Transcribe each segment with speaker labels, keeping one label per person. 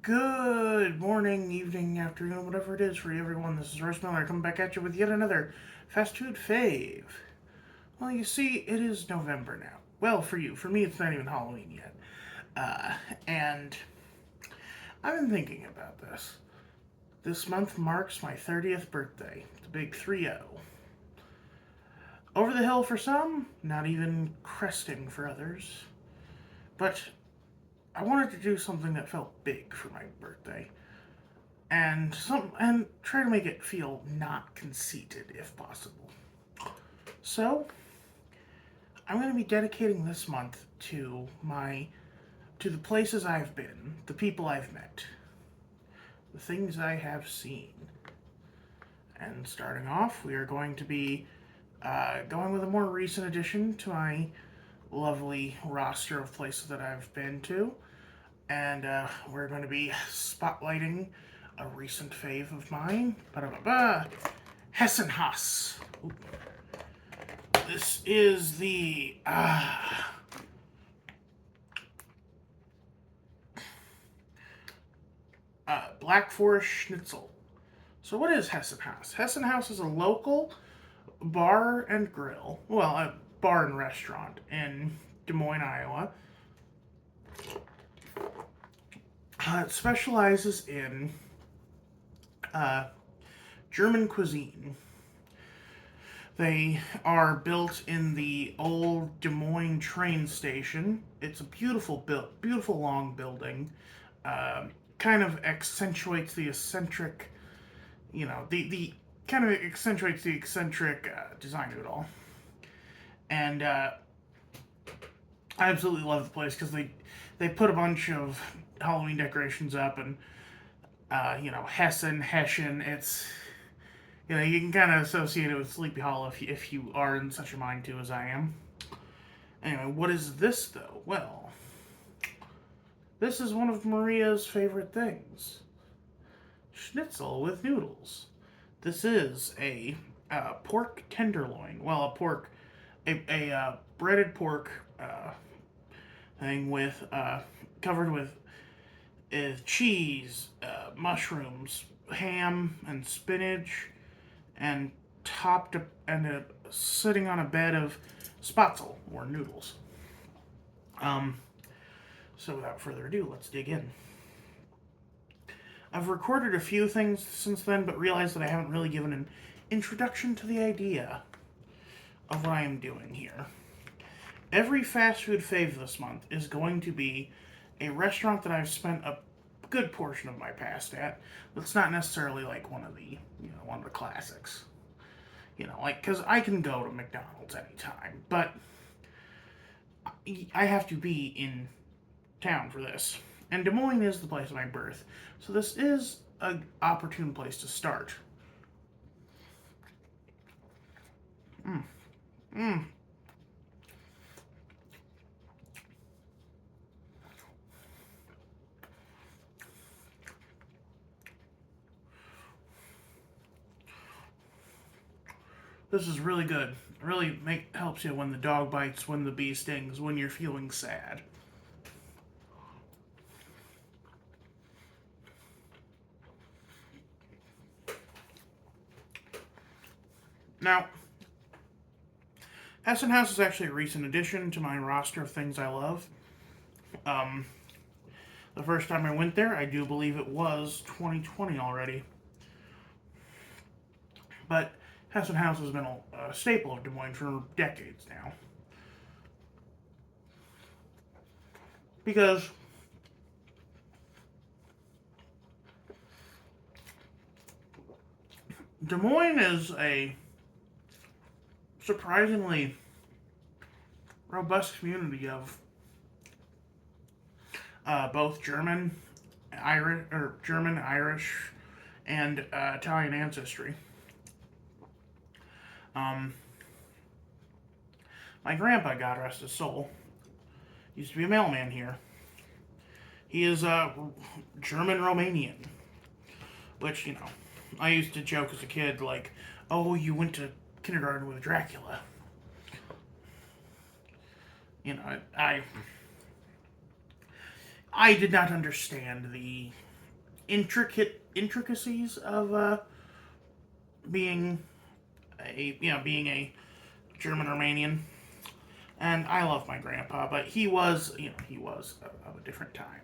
Speaker 1: Good morning, evening, afternoon, whatever it is for everyone. This is Royce Miller coming back at you with yet another fast food fave. Well, you see, it is November now. Well, for you. For me, it's not even Halloween yet. And I've been thinking about this. This month marks my 30th birthday, the big 3-0. Over the hill for some, not even cresting for others. But I wanted to do something that felt big for my birthday. And try to make it feel not conceited if possible. So I'm going to be dedicating this month to the places I've been, the people I've met, the things I have seen. And starting off, we are going to be going with a more recent addition to my lovely roster of places that I've been to. And we're going to be spotlighting a recent fave of mine. Ba-da-ba-ba. Hessen Haus. This is the Black Forest Schnitzel. So what is Hessen Haus? Hessen Haus is a local bar and grill, well, a bar and restaurant in Des Moines, Iowa. It specializes in German cuisine. They are built in the old Des Moines train station. It's a beautiful long building. Kind of accentuates the eccentric, the kind of accentuates the eccentric design of it all. And I absolutely love the place because they put a bunch of Halloween decorations up and Hessen. It's you can kind of associate it with Sleepy Hollow if you are in such a mind too as I am. Anyway, what is this though? Well, this is one of Maria's favorite things: schnitzel with noodles. This is a pork tenderloin. Well, a breaded pork thing with covered with cheese, mushrooms, ham, and spinach, and topped sitting on a bed of spatzel or noodles. So without further ado, let's dig in. I've recorded a few things since then, but realized that I haven't really given an introduction to the idea of what I am doing here. Every fast food fave this month is going to be a restaurant that I've spent a good portion of my past at. That's not necessarily like one of the classics. Because I can go to McDonald's anytime, but I have to be in town for this. And Des Moines is the place of my birth, so this is an opportune place to start. This is really good. It really helps you when the dog bites, when the bee stings, when you're feeling sad. Now, Hessen Haus is actually a recent addition to my roster of things I love. The first time I went there, I do believe it was 2020 already. But Hessen Haus has been a staple of Des Moines for decades now. Because Des Moines is a surprisingly robust community of both German, Irish, and Italian ancestry. My grandpa, God rest his soul, used to be a mailman here. He is German Romanian, which I used to joke as a kid, like, "Oh, you went to kindergarten with Dracula." I did not understand intricacies of being being a German Romanian. And I love my grandpa, but he was of a different time.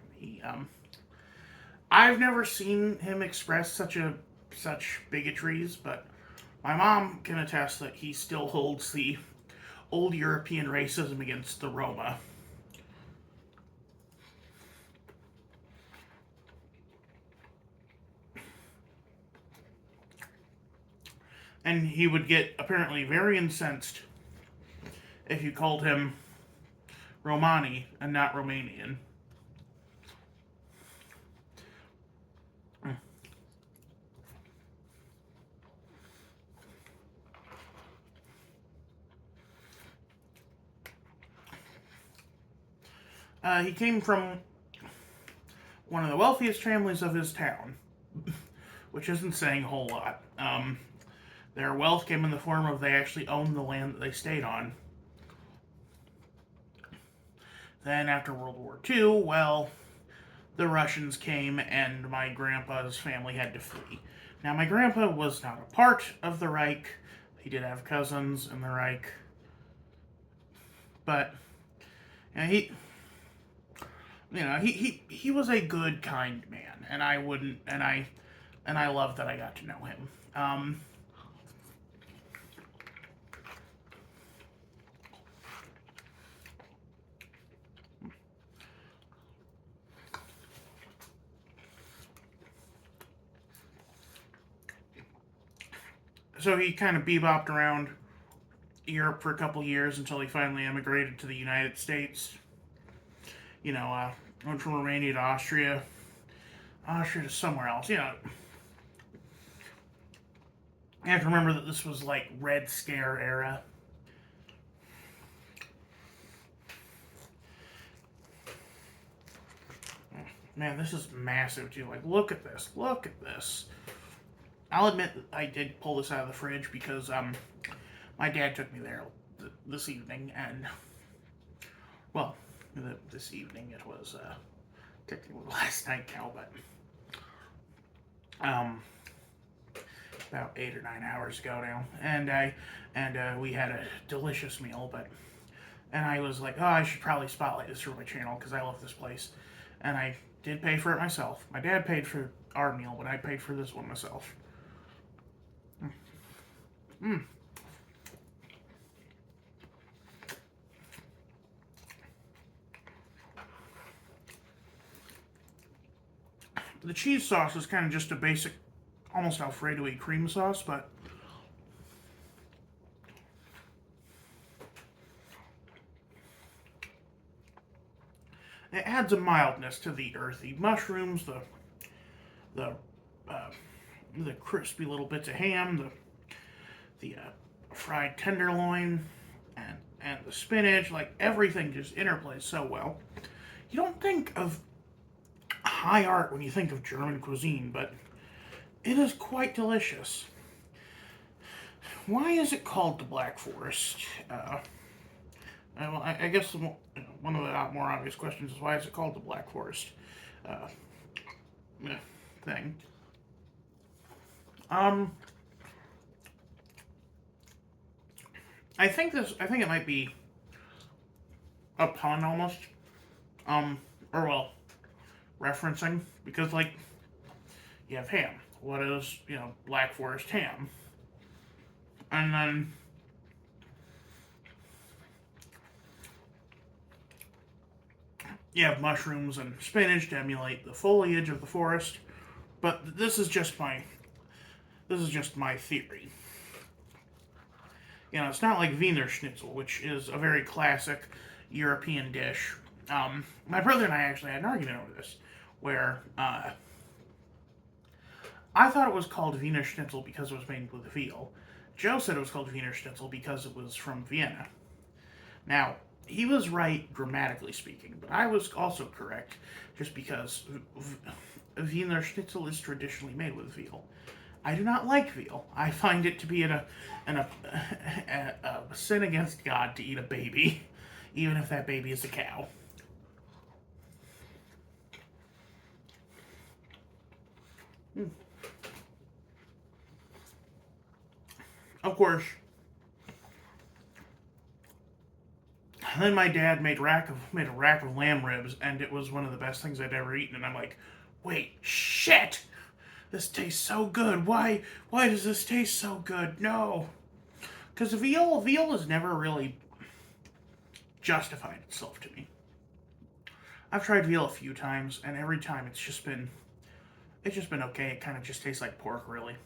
Speaker 1: I've never seen him express such bigotries, but my mom can attest that he still holds the old European racism against the Roma. And he would get apparently very incensed if you called him Romani and not Romanian. He came from one of the wealthiest families of his town, which isn't saying a whole lot. Their wealth came in the form of they actually owned the land that they stayed on. Then, after World War II, well, the Russians came and my grandpa's family had to flee. Now, my grandpa was not a part of the Reich. He did have cousins in the Reich. But he was a good, kind man, and I love that I got to know him. So he kind of bebopped around Europe for a couple years until he finally emigrated to the United States. Went from Romania to Austria to somewhere else. You have to remember that this was like Red Scare era. Man, this is massive too. Like, look at this. Look at this. I'll admit that I did pull this out of the fridge because my dad took me there this evening, and well, this evening it was technically last night now, but about 8 or 9 hours ago now, and we had a delicious meal, and I was like, oh, I should probably spotlight this for my channel because I love this place, and I did pay for it myself. My dad paid for our meal, but I paid for this one myself. The cheese sauce is kind of just a basic, almost Alfredo-y cream sauce, but it adds a mildness to the earthy mushrooms, the crispy little bits of ham, the fried tenderloin, and the spinach. Like, everything just interplays so well. You don't think of high art when you think of German cuisine, but it is quite delicious. Why is it called the Black Forest? I guess one of the more obvious questions is, why is it called the Black Forest thing? I think it might be a pun almost, or well, referencing, because like you have ham. What is Black Forest ham? And then you have mushrooms and spinach to emulate the foliage of the forest. But this is just my theory. It's not like Wiener Schnitzel, which is a very classic European dish. My brother and I actually had an argument over this, where I thought it was called Wiener Schnitzel because it was made with veal. Joe said it was called Wiener Schnitzel because it was from Vienna. Now, he was right grammatically speaking, but I was also correct just because Wiener Schnitzel is traditionally made with veal. I do not like veal. I find it to be a sin against God to eat a baby, even if that baby is a cow. Of course, then my dad made a rack of lamb ribs, and it was one of the best things I'd ever eaten. And I'm like, wait, shit, this tastes so good. Why does this taste so good? No, because veal has never really justified itself to me. I've tried veal a few times, and every time it's just been okay. It kind of just tastes like pork, really.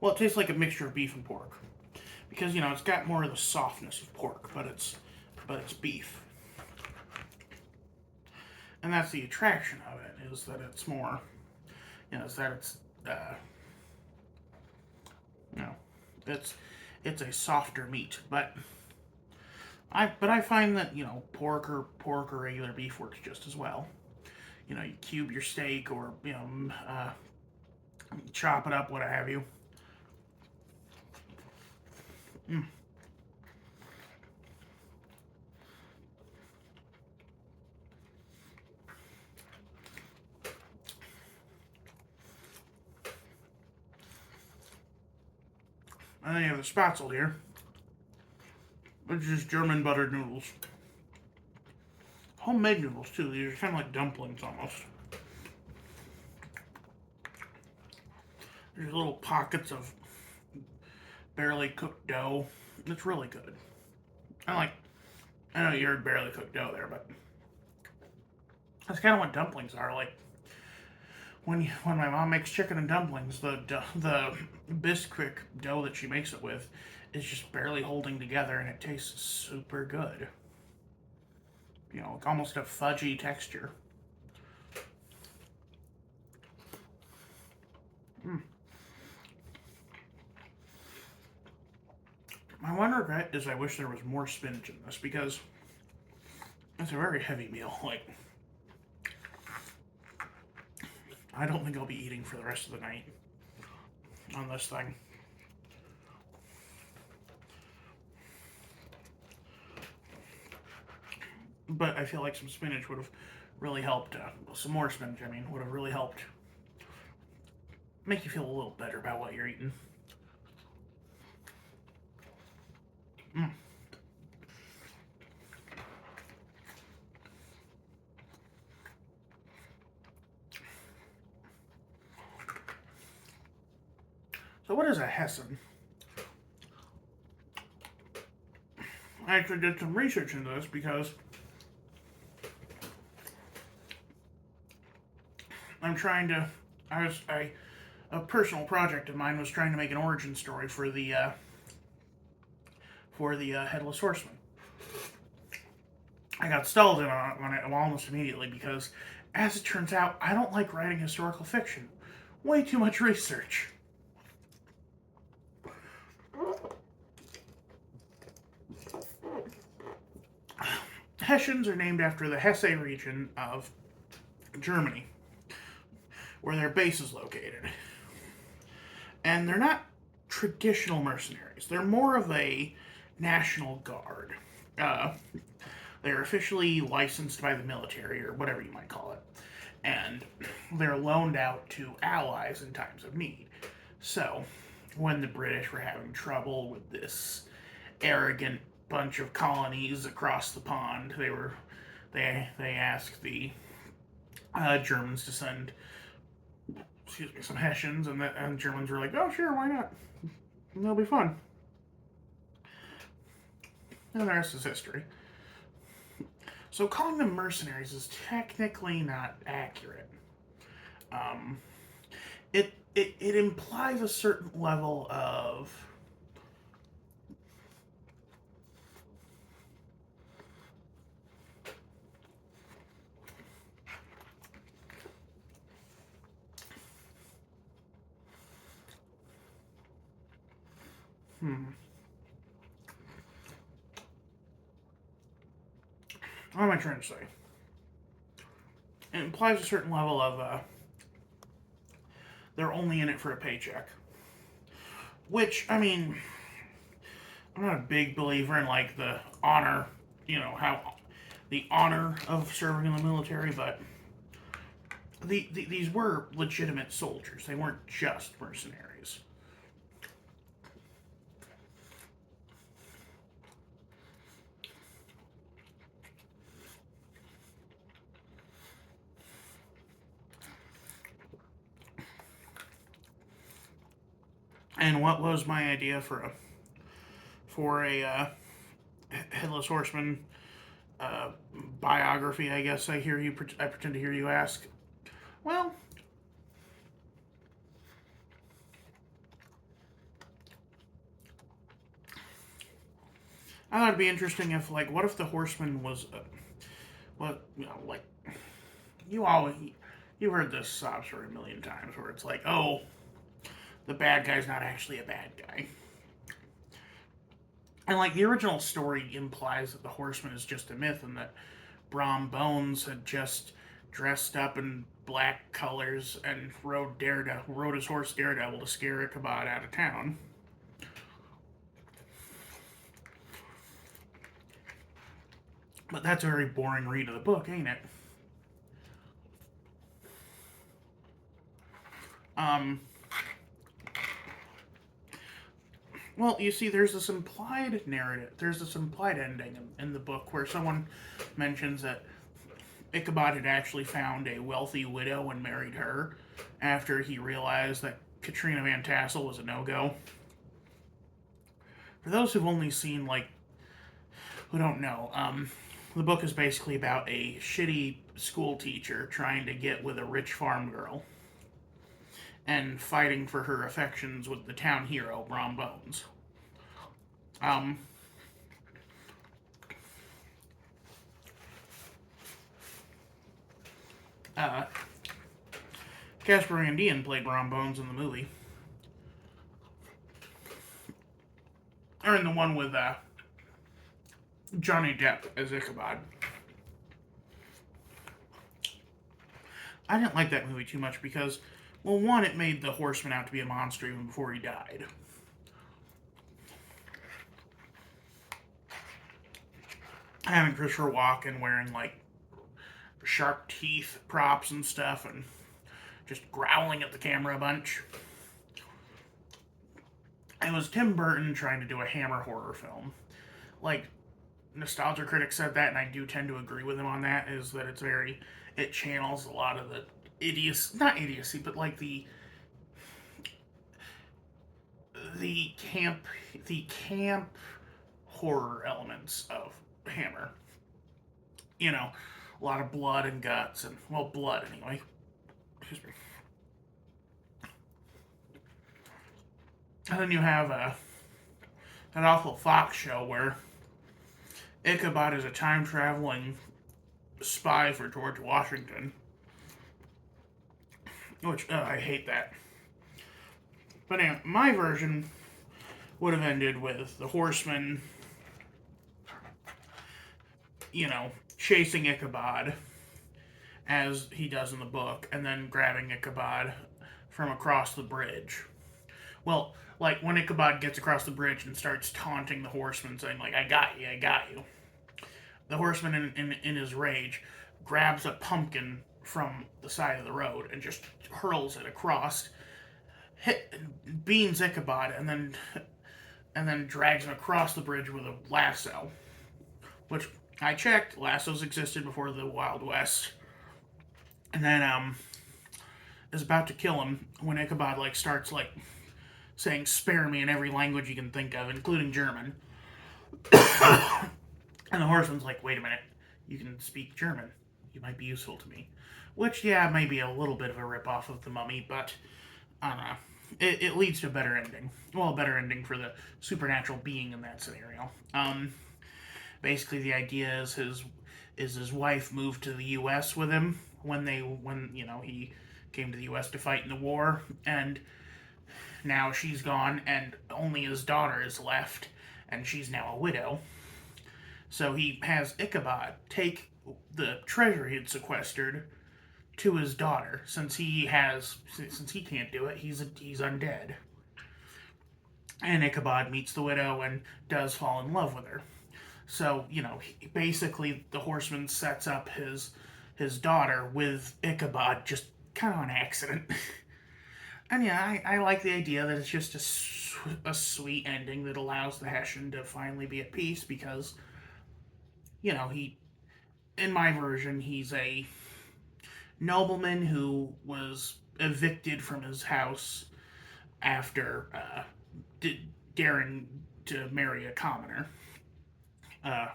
Speaker 1: Well, it tastes like a mixture of beef and pork, because it's got more of the softness of pork, but it's beef, and that's the attraction of it, is that it's more, is that it's you know it's a softer meat, but I find that pork or regular beef works just as well. You cube your steak, or chop it up, what have you. Mm. And then you have the spatzel here, which is German buttered noodles. Homemade noodles, too. These are kind of like dumplings, almost. There's little pockets of barely cooked dough. It's really good. I know you heard barely cooked dough there, but that's kind of what dumplings are. Like, when my mom makes chicken and dumplings, the Bisquick dough that she makes it with is just barely holding together, and it tastes super good. Almost a fudgy texture. Mm. My one regret is I wish there was more spinach in this, because it's a very heavy meal. Like, I don't think I'll be eating for the rest of the night on this thing. But I feel like some spinach would have really helped. Some more spinach, I mean, would have really helped make you feel a little better about what you're eating. Mm. So what is a Hessen? I actually did some research into this, because I'm trying to. A personal project of mine was trying to make an origin story for the Headless Horseman. I got stalled in on it almost immediately, because, as it turns out, I don't like writing historical fiction. Way too much research. Hessians are named after the Hesse region of Germany, where their base is located. And they're not traditional mercenaries. They're more of a National Guard. They're officially licensed by the military, or whatever you might call it. And they're loaned out to allies in times of need. So, when the British were having trouble with this arrogant bunch of colonies across the pond, they asked the Germans to send some Hessians, and the Germans were like, oh, sure, why not? It'll be fun. And the rest is history. So calling them mercenaries is technically not accurate. It implies a certain level of what am I trying to say? It implies a certain level of they're only in it for a paycheck. Which, I mean, I'm not a big believer in like the honor, how the honor of serving in the military, but these were legitimate soldiers. They weren't just mercenaries. And what was my idea for a headless horseman uh, biography? I guess I pretend to hear you ask. Well, I thought it'd be interesting if, like, what if the horseman was, what, like, you always, you heard this sob story a million times where it's like, oh, the bad guy's not actually a bad guy. And, like, the original story implies that the horseman is just a myth and that Brom Bones had just dressed up in black colors and rode his horse Daredevil to scare Ichabod out of town. But that's a very boring read of the book, ain't it? Um, well, you see, there's this implied narrative, there's this implied ending in the book where someone mentions that Ichabod had actually found a wealthy widow and married her after he realized that Katrina Van Tassel was a no-go. For those who've only seen, like, who don't know, the book is basically about a shitty school teacher trying to get with a rich farm girl and fighting for her affections with the town hero, Brom Bones. Um, uh, Casper Van Dien played Brom Bones in the movie. Or in the one with Johnny Depp as Ichabod. I didn't like that movie too much because, well, one, it made the horseman out to be a monster even before he died. Having Christopher Walken wearing, like, sharp teeth props and stuff and just growling at the camera a bunch. It was Tim Burton trying to do a Hammer horror film. Like, Nostalgia Critic said that, and I do tend to agree with him on that, is that it channels a lot of the not idiocy, but like the camp, the camp horror elements of Hammer. You know, a lot of blood and guts, and, well, blood anyway. Excuse me. And then you have an awful Fox show where Ichabod is a time traveling spy for George Washington, which I hate that. But anyway, my version would have ended with the horseman, chasing Ichabod as he does in the book, and then grabbing Ichabod from across the bridge. Well, like when Ichabod gets across the bridge and starts taunting the horseman, saying, like, I got you, I got you. The horseman, in his rage, grabs a pumpkin from the side of the road and just hurls it across, beans Ichabod, and then drags him across the bridge with a lasso. Which I checked, lassos existed before the Wild West. And then is about to kill him when Ichabod starts saying "spare me" in every language you can think of, including German. And the horseman's like, wait a minute, you can speak German. You might be useful to me. Which, yeah, may be a little bit of a ripoff of The Mummy, but I don't know. It leads to a better ending. Well, a better ending for the supernatural being in that scenario. Basically, the idea is his wife moved to the U.S. with him when he came to the U.S. to fight in the war, and now she's gone, and only his daughter is left, and she's now a widow. So he has Ichabod take the treasure he had sequestered to his daughter, since he can't do it, he's undead. And Ichabod meets the widow and does fall in love with her. So, basically the horseman sets up his daughter with Ichabod just kind of an accident. And yeah, I like the idea that it's just a sweet ending that allows the Hessian to finally be at peace because, in my version, he's a nobleman who was evicted from his house after daring to marry a commoner, uh,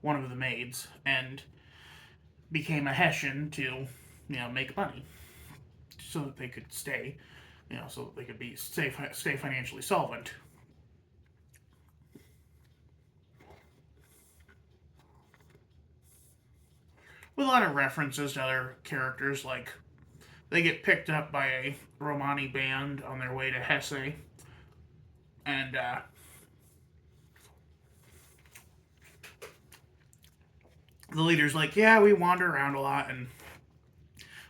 Speaker 1: one of the maids, and became a Hessian to, make money so that they could so that they could stay financially solvent. With a lot of references to other characters, like they get picked up by a Romani band on their way to Hesse, and the leader's like, "Yeah, we wander around a lot, and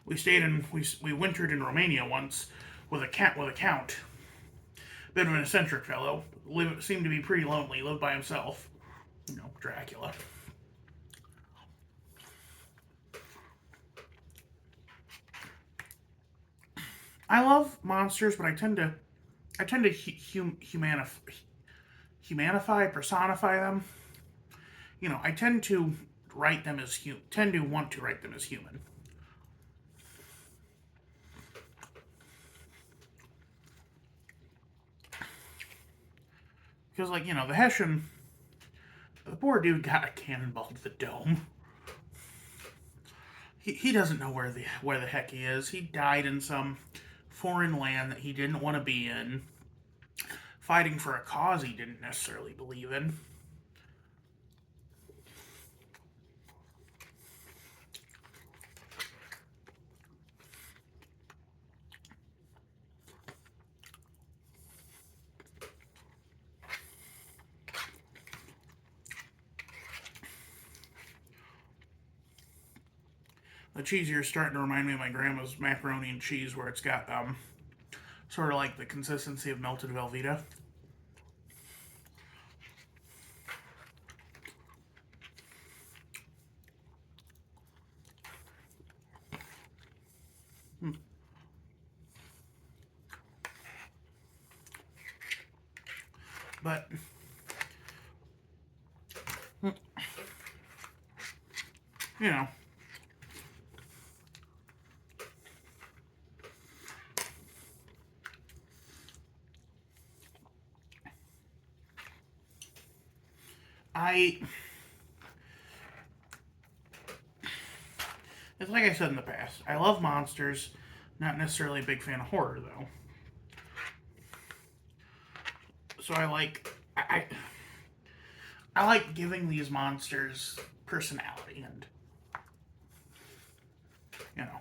Speaker 1: we wintered in Romania once with a count, bit of an eccentric fellow. Seemed to be pretty lonely. Lived by himself. Dracula." I love monsters, but I tend to personify them. I tend to tend to want to write them as human. Because, the Hessian, the poor dude got a cannonball to the dome. He doesn't know where the heck he is. He died in some foreign land that he didn't want to be in, fighting for a cause he didn't necessarily believe in. The cheese here is starting to remind me of my grandma's macaroni and cheese, where it's got sort of like the consistency of melted Velveeta. But you know, I it's like I said in the past. I love monsters, not necessarily a big fan of horror though. So I like giving these monsters personality and you know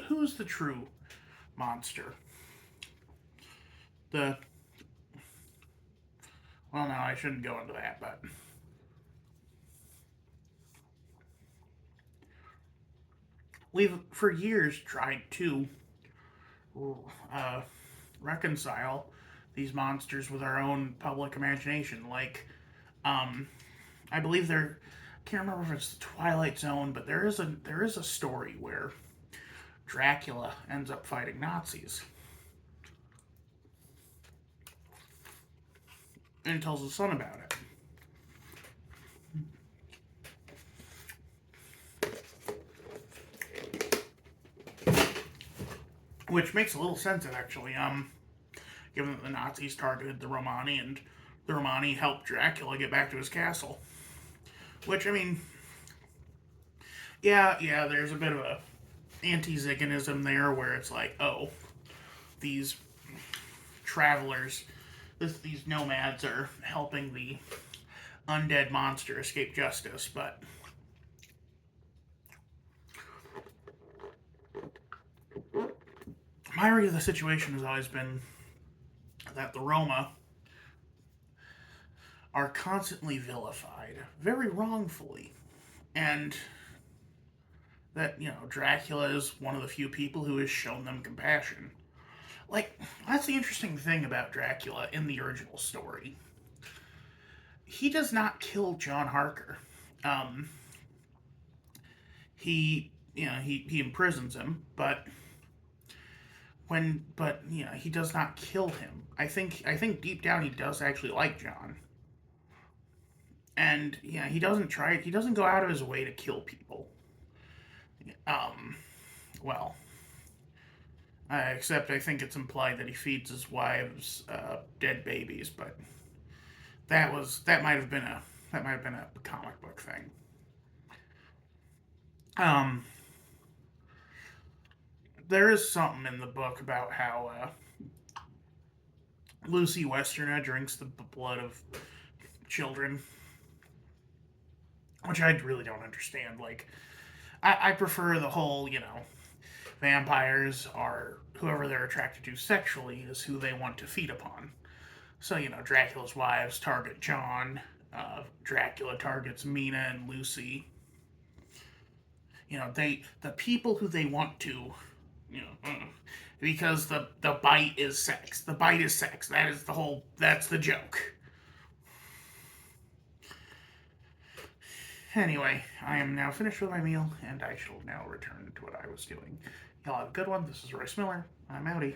Speaker 1: who's the true monster? The Well, no, I shouldn't go into that, but we've for years tried to uh, reconcile these monsters with our own public imagination. Um, I believe there. I can't remember if it's the Twilight Zone, but there is a story where Dracula ends up fighting Nazis and tells his son about it. Which makes a little sense, actually. Given that the Nazis targeted the Romani and the Romani helped Dracula get back to his castle. Which, I mean, yeah, there's a bit of a anti-Ziganism there where it's like, oh, these travelers, these nomads are helping the undead monster escape justice, but my read of the situation has always been that the Roma are constantly vilified, very wrongfully, and that Dracula is one of the few people who has shown them compassion. Like, that's the interesting thing about Dracula in the original story. He does not kill John Harker. Um, he imprisons him, he does not kill him. I think deep down he does actually like John, and he doesn't try. He doesn't go out of his way to kill people. Um, well, except I think it's implied that he feeds his wives dead babies, but that might have been a comic book thing. Um, there is something in the book about how Lucy Westerner drinks the blood of children, which I really don't understand. Like, I prefer the whole, vampires are whoever they're attracted to sexually is who they want to feed upon. So, Dracula's wives target John, Dracula targets Mina and Lucy. The people who they want to, because the bite is sex. The bite is sex. That's the joke. Anyway, I am now finished with my meal, and I shall now return to what I was doing. Y'all have a good one. This is Royce Miller. I'm outie.